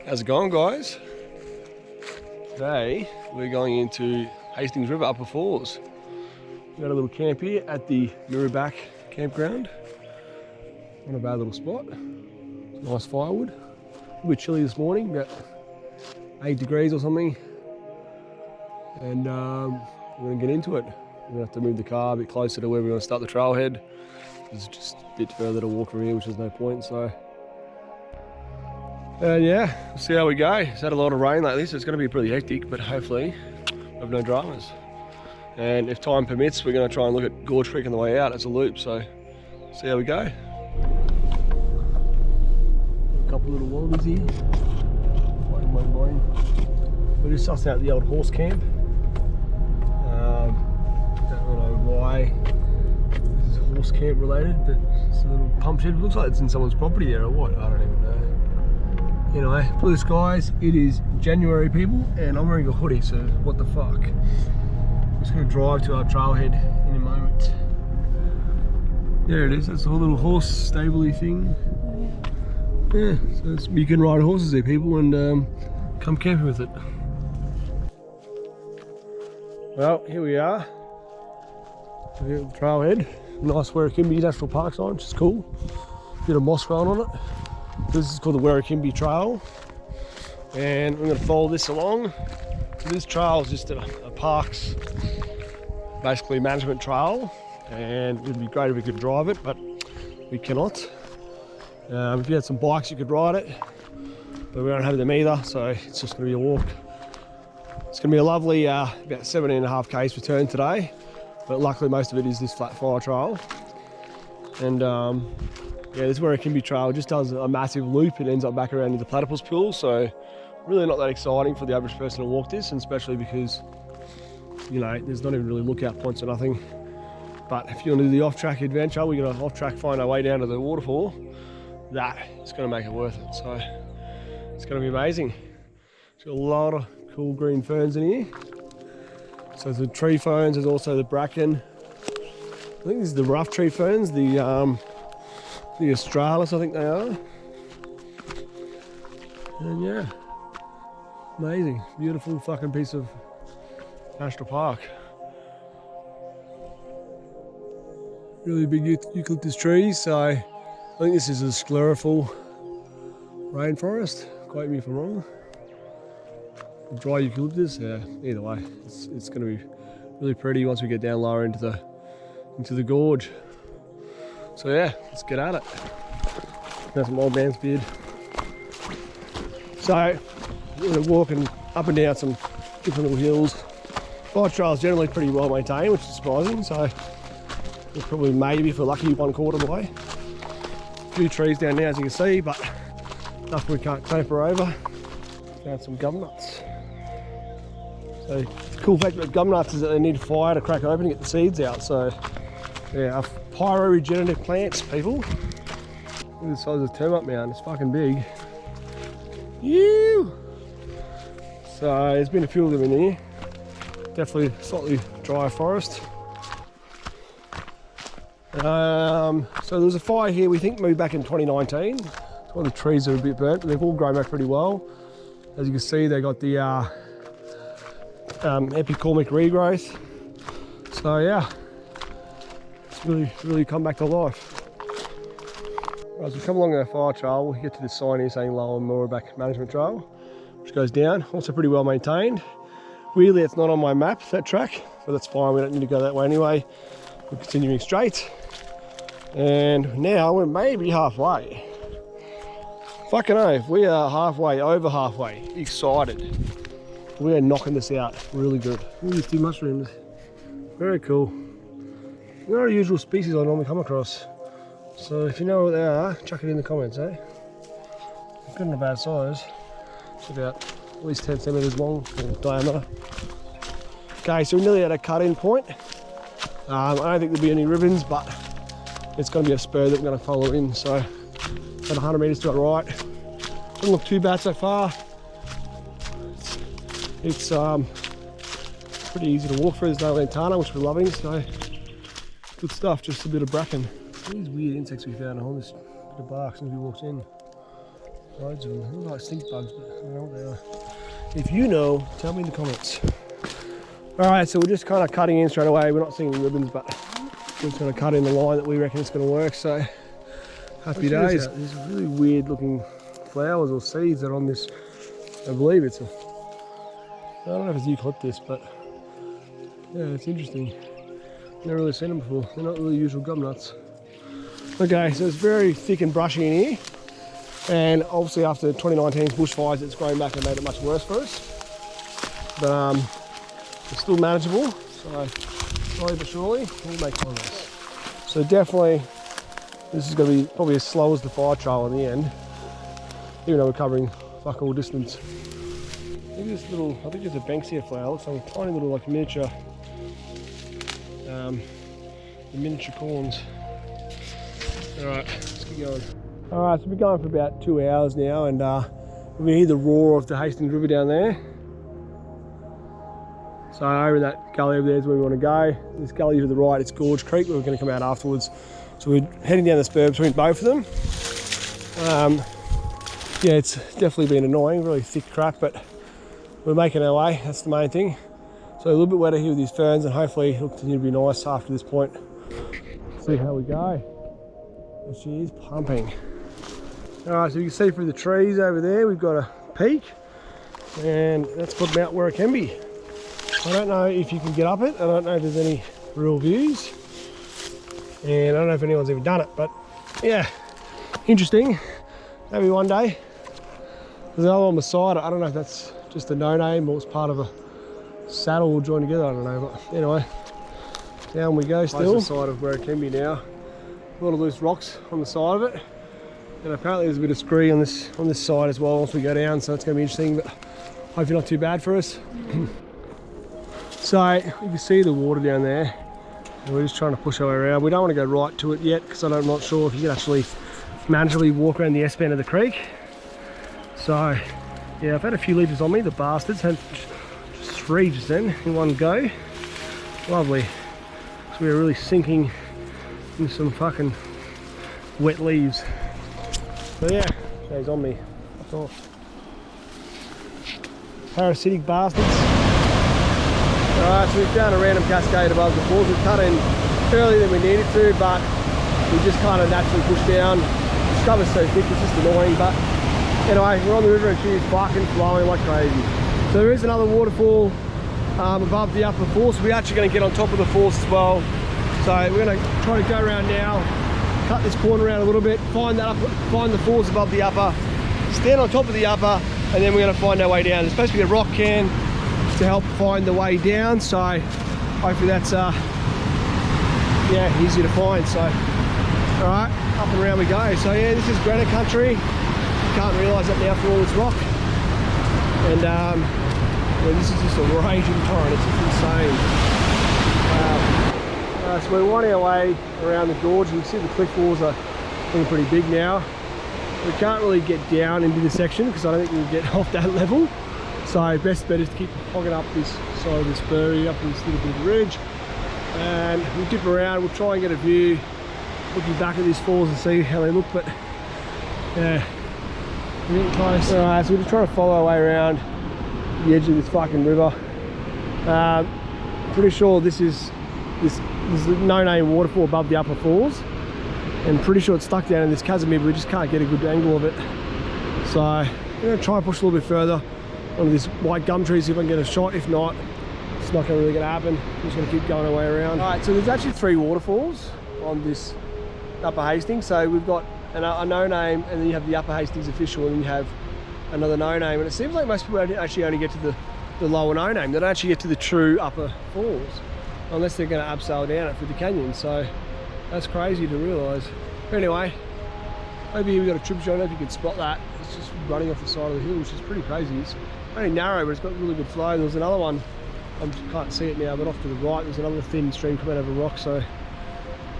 How's it going, guys? Today we're going into Hastings River Upper Falls. We've got a little camp here at the mrbeast campground. Not a bad little spot. Nice firewood. A little bit chilly this morning, about 8 degrees or something. And we're going to get into it. We're going to have to move the car a bit closer to where we're going to start the trailhead. It's just a bit further to walk from here, which is no point. So, yeah, we'll see how we go. It's had a lot of rain lately, so it's going to be pretty hectic, but hopefully we'll have no dramas. And if time permits, we're going to try and look at Gorge Creek on the way out as a loop, so see how we go. A couple little wallabies here. Fighting my mind. We're just sussing out the old horse camp. Don't know why this is horse camp related, but it's a little pump shed. It looks like it's in someone's property there or what, I don't even know. Anyway, blue skies, it is January, people, and I'm wearing a hoodie, so what the fuck. I'm just going to drive to our trailhead in a moment. There it is, that's a little horse stable-y thing. Yeah, so you can ride horses there, people, and come camping with it. Well, here we are. We're at the trailhead. Nice Werrikimbenp National Park sign, which is cool. Bit of moss growing on it. This is called the Werrikimbenp Trail, and we're going to follow this along. So this trail is just a park's basically management trail, and it would be great if we could drive it, but we cannot. If you had some bikes you could ride it, but we don't have them either, so it's just going to be a walk. It's going to be a lovely about 17.5 k's return today, but luckily most of it is this flat fire trail. And yeah, this Werrikimbenp Trail just does a massive loop. It ends up back around into the platypus pool, so really not that exciting for the average person to walk this, and especially because, you know, there's not even really lookout points or nothing. But if you want to do the off-track adventure, we're going to off-track find our way down to the waterfall. That is going to make it worth it, so it's going to be amazing. There's got a lot of cool green ferns in here. So there's the tree ferns, there's also the bracken. I think this is the rough tree ferns, the Australis, I think they are. And yeah, amazing, beautiful fucking piece of national park. Really big eucalyptus trees, so I think this is a sclerophyll rainforest. Quote me if I'm wrong. Dry eucalyptus, yeah, either way, it's going to be really pretty once we get down lower into the gorge. So yeah, let's get at it. Got some old man's beard. So we're going to walk up and down some different little hills. Fire trail is generally pretty well maintained, which is surprising, so we'll probably maybe, if we're lucky, 1/4 of the way. A few trees down there as you can see, but nothing we can't clamber over. Found some gum nuts. So the cool fact about gum nuts is that they need fire to crack open and get the seeds out. So yeah, pyroregenerative plants, people. Look at the size of the termite mound, it's fucking big. Ew! So there's been a few of them in here. Definitely slightly drier forest. So there was a fire here, we think maybe back in 2019. All the trees are a bit burnt, but they've all grown back pretty well. As you can see, they got the epicormic regrowth. So yeah, it's really come back to life. Right, as we come along our fire trail, we'll get to this sign here saying Lower mrbeast Management Trail, which goes down. Also pretty well maintained. Weirdly, it's not on my map, that track, but that's fine. We don't need to go that way anyway. We're continuing straight. And now we're maybe halfway. Fucking oath, we are halfway, over halfway. Excited. We are knocking this out really good. Look at these 2 mushrooms. Very cool. They're not a usual species I normally come across. So if you know what they are, chuck it in the comments, eh? Good and a bad size. It's about at least 10 centimeters long in diameter. Okay, so we're nearly at a cut-in point. I don't think there'll be any ribbons, but it's going to be a spur that we're going to follow in. So about 100 meters to our right. Doesn't look too bad so far. It's pretty easy to walk through. There's no lantana, which we're loving, so good stuff. Just a bit of bracken. These weird insects we found on this bit of bark since we walked in. Loads of them. They look like stink bugs, but I don't know what they are. If you know, tell me in the comments. Alright, so we're just kind of cutting in straight away. We're not seeing any ribbons, but we're just going to cut in the line that we reckon it's going to work. So, happy days. These really weird looking flowers or seeds that are on this. I believe it's a, I don't know if it's eucalyptus, but yeah, it's interesting. Never really seen them before. They're not really usual gum nuts. Okay, so it's very thick and brushy in here. And obviously after 2019's bushfires, it's grown back and made it much worse for us. But it's still manageable. So slowly but surely, we'll make progress. So definitely, this is going to be probably as slow as the fire trail in the end. Even though we're covering fuck all distance. Look at this little, I think it's a Banksia flower. It looks like a tiny little like miniature, miniature corns. Alright, let's keep going. Alright, so we've been going for about 2 hours now, and we can hear the roar of the Hastings River down there. So over that gully over there is where we want to go. This gully to the right, it's Gorge Creek, where we're going to come out afterwards. So we're heading down the spur between both of them. Yeah, it's definitely been annoying, really thick crap, but we're making our way, that's the main thing. So a little bit wetter here with these ferns, and hopefully it'll continue to be nice after this point. See how we go. And she is pumping. Alright, so you can see through the trees over there, we've got a peak, and that's called Mount Werrikimbe. I don't know if you can get up it, I don't know if there's any real views, and I don't know if anyone's ever done it, but yeah, interesting. Maybe one day. There's another one beside it, I don't know if that's just a no-name or it's part of a saddle all joined together, I don't know, but anyway, down we go still. Close the side of Werrikimbe now. A lot of loose rocks on the side of it. And apparently there's a bit of scree on this side as well once we go down, so it's going to be interesting, but hopefully not too bad for us. So you can see the water down there, and we're just trying to push our way around. We don't want to go right to it yet because I'm not sure if you can actually manageably walk around the S-bend of the creek. So yeah, I've had a few litres on me, the bastards. Had just 3 just then in one go. Lovely. So we're really sinking into some fucking wet leaves. So yeah, he's on me. That's off. Parasitic bastards. Alright, so we've found a random cascade above the falls. We've cut in earlier than we needed to, but we just kind of naturally pushed down. The cover's so thick, it's just annoying, but anyway, we're on the river and she's fucking flowing like crazy. So there is another waterfall above the upper falls. So we're actually going to get on top of the falls as well. So we're going to try to go around now, cut this corner around a little bit, find the falls above the upper, stand on top of the upper, and then we're going to find our way down. There's supposed to be a rock cairn to help find the way down, so hopefully that's yeah, easy to find. So alright, up and around we go. So yeah, this is granite country. You can't realise that now for all this rock. And yeah, this is just a raging torrent, it's just insane. So we're winding our way around the gorge, and you can see the cliff walls are looking pretty big now. We can't really get down into this section because I don't think we can get off that level. So best bet is to keep hogging up this side of the spur, up this little bit of ridge. And we'll dip around, we'll try and get a view, looking back at these falls and see how they look, but yeah, we're getting close. Alright, so we're just trying to follow our way around the edge of this fucking river. Pretty sure this is a no-name waterfall above the upper falls, and pretty sure it's stuck down in this chasm here, but we just can't get a good angle of it. So we're going to try and push a little bit further onto this white gum tree, see if I can get a shot. If not, it's not really going to happen. We're just going to keep going our way around. Alright, so there's actually 3 waterfalls on this Upper Hastings. So we've got a no-name, and then you have the Upper Hastings official, and then you have another no-name. And it seems like most people actually only get to the lower no-name. They don't actually get to the true upper falls, unless they're going to abseil down it through the canyon. So that's crazy to realise. But anyway, over here we've got a tributary. I don't know if you can spot that. It's just running off the side of the hill, which is pretty crazy. It's only narrow, but it's got really good flow. There was another one, I can't see it now, but off to the right there's another thin stream coming out of a rock. So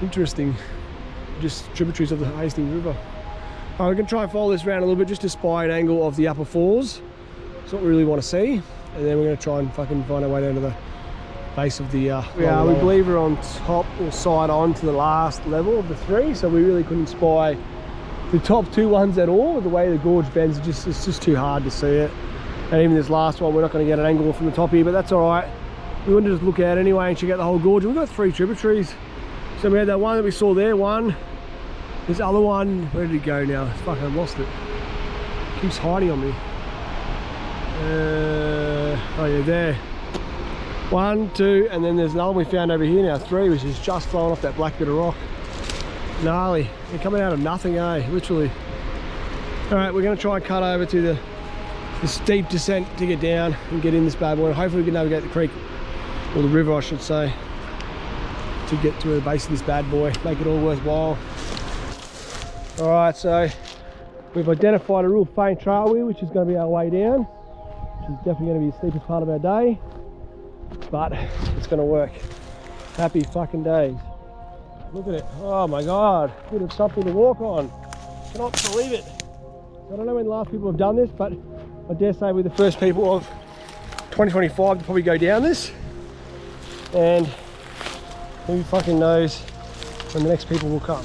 interesting, just tributaries of the Hastings River. We're going to try and follow this around a little bit just to spy an angle of the upper falls. That's what we really want to see. And then we're going to try and fucking find our way down to the base of the yeah, we believe we're on top or side on to the last level of the 3, so we really couldn't spy the top two ones at all. The way the gorge bends, it's just too hard to see it. And even this last one, we're not going to get an angle from the top here, but that's all right. We wanted to just look out anyway and check out the whole gorge. We've got 3 tributaries. So we had that one that we saw there, this other one, where did it go now? Fuck, I've lost it. It keeps hiding on me. Oh yeah, there. 1, 2, and then there's another one we found over here now, 3, which is just flowing off that black bit of rock. Gnarly. They're coming out of nothing, eh? Literally. Alright, we're going to try and cut over to the steep descent to get down and get in this bad boy. And hopefully we can navigate the creek, or the river I should say, to get to the base of this bad boy, make it all worthwhile. Alright, so we've identified a real faint trail here, which is going to be our way down, which is definitely going to be the steepest part of our day, but it's going to work. Happy fucking days. Look at it. Oh my god, bit of something to walk on. Cannot believe it. I don't know when the last people have done this, but I dare say we're the first people of 2025 to probably go down this, and who fucking knows when the next people will come.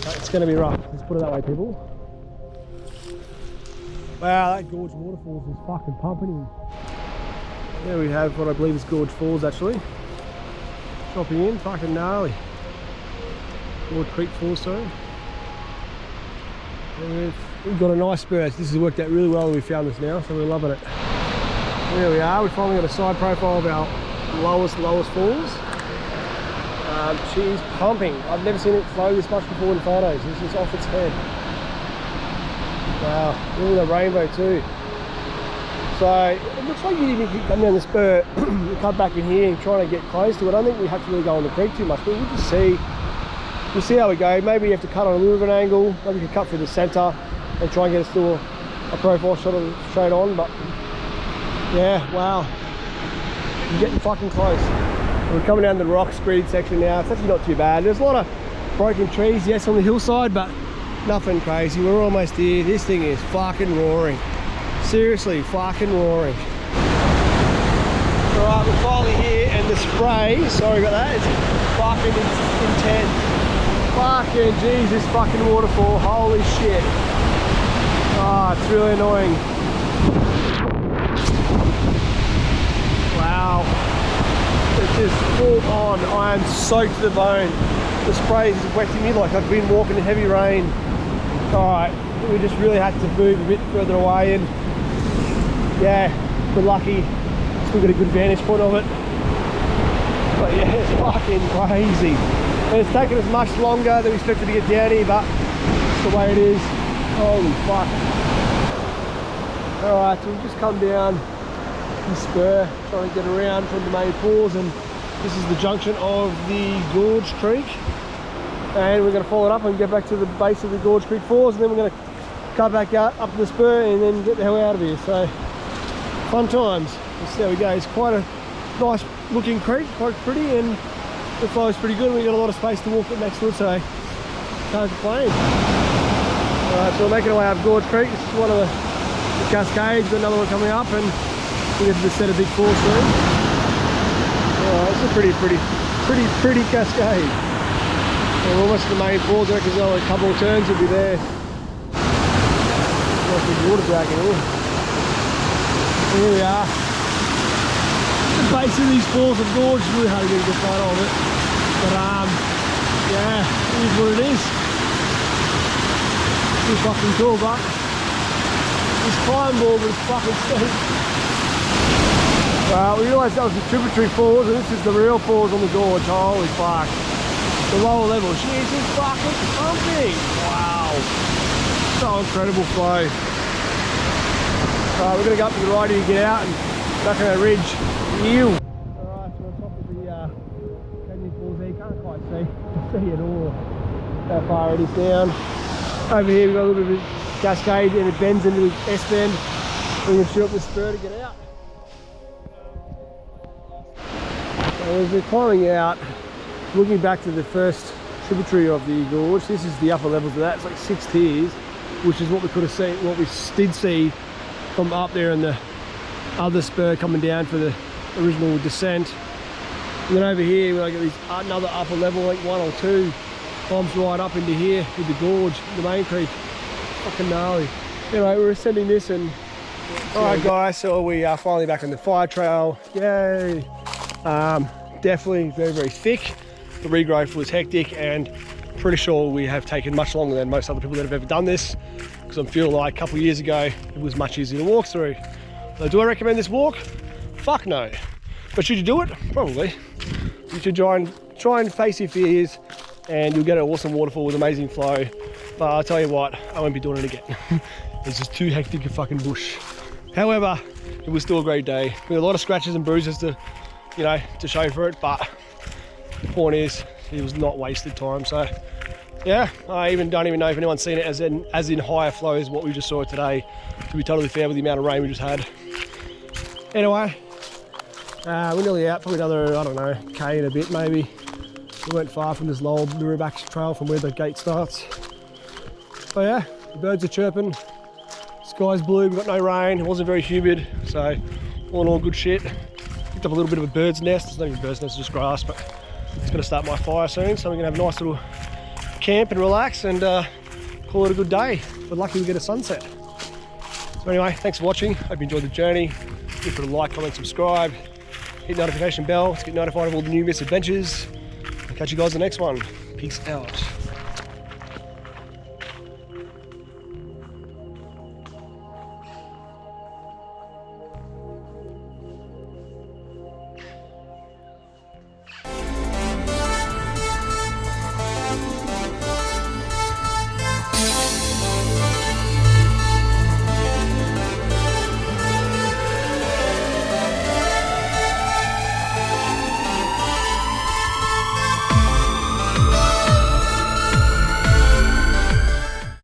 But it's going to be rough, let's put it that way, people. Wow, that Gorge Waterfalls is fucking pumping in. There we have what I believe is Gorge Falls actually. Dropping in, fucking gnarly. Gorge Creek Falls, sorry. And we've got a nice spur. This has worked out really well when we found this now, so we're loving it. There we are, we've finally got a side profile of our lowest falls. She's pumping. I've never seen it flow this much before in photos. This is off its head. Wow, look at the rainbow too. So it looks like you can come down the spur, you cut back in here and trying to get close to it. I don't think we have to really go on the creek too much, but we'll just see. We'll see how we go. Maybe you have to cut on a little bit of an angle. Maybe you can cut through the centre and try and get us to a profile shot of it straight on. But yeah, wow, we're getting fucking close. We're coming down the rock screed section now. It's actually not too bad. There's a lot of broken trees, yes, on the hillside, but nothing crazy. We're almost here. This thing is fucking roaring. Seriously, fucking roaring. Alright, we're finally here, and the spray, sorry about that, it's fucking intense. Fucking jeez, this fucking waterfall, holy shit. Ah, it's really annoying. Wow. It's just full on. I am soaked to the bone. The spray is wetting me like I've been walking in heavy rain. Alright, we just really had to move a bit further away, and yeah, we're lucky. Still got a good vantage point of it. But yeah, it's fucking crazy. And it's taken us much longer than we expected to get down here, but it's the way it is. Holy fuck. Alright, so we've just come down the spur, trying to get around from the main falls, and this is the junction of the Gorge Creek. And we're going to follow it up and get back to the base of the Gorge Creek Falls, and then we're going to cut back out up the spur and then get the hell out of here. So, fun times. Let's see how we go. It's quite a nice looking creek, quite pretty, and the flow's pretty good. We've got a lot of space to walk up next to it, so can't complain. Alright, so we're making our way up Gorge Creek. This is one of the cascades. Got another one coming up, and we get to the set of big falls soon. Alright, it's a pretty cascade. And we're almost at the main falls. I reckon there's only a couple of turns, we'll be there. Nice big water bracket here. Here we are. The base of these falls of Gorge is really hard to get a good photo of it. But yeah, it is what it is. Pretty fucking cool, but this climb wall was fucking steep. We realised that was the tributary falls, and this is the real falls on the gorge. Holy fuck. The lower level, jeez, it's fucking pumping. Wow. So incredible flow. We're going to go up to the right here to get out and back on that ridge. Ew. Alright, so on top of the canyon falls there, you can't quite see at all how far it is down. Over here we've got a little bit of a cascade, and it bends into the S-bend. We can shoot up the spur to get out. So as we're climbing out, looking back to the first tributary of the gorge, this is the upper levels of that. It's like 6 tiers, which is what we could have seen, what we did see from up there in the other spur coming down for the original descent. And then over here we got these another upper level, like 1 or 2, Climbs right up into here with the gorge, the main creek. Fucking gnarly. Anyway, we're ascending this and... Alright guys, so we are finally back on the fire trail. Yay! Definitely very, very thick. The regrowth was hectic and pretty sure we have taken much longer than most other people that have ever done this, because I'm feeling like a couple of years ago it was much easier to walk through. So do I recommend this walk? Fuck no. But should you do it? Probably. You should try and face your fears and you'll get an awesome waterfall with amazing flow. But I'll tell you what, I won't be doing it again. It's just too hectic a fucking bush. However, it was still a great day. We had a lot of scratches and bruises to, you know, to show for it, but the point is, it was not wasted time. So yeah, I don't even know if anyone's seen it as in higher flows what we just saw today, to be totally fair with the amount of rain we just had. Anyway, we're nearly out, probably another, I don't know, K and a bit maybe. We weren't far from this low riverback trail from where the gate starts. So yeah, the birds are chirping, sky's blue, we've got no rain, it wasn't very humid, so all in all good shit. Picked up a little bit of a bird's nest. It's not even a bird's nest, it's just grass, but it's going to start my fire soon, so we're going to have a nice little camp and relax and call it a good day. But lucky we get a sunset. So anyway, thanks for watching, hope you enjoyed the journey. Give it a like, comment, subscribe, hit the notification bell to get notified of all the new misadventures. I'll catch you guys in the next one. Peace out.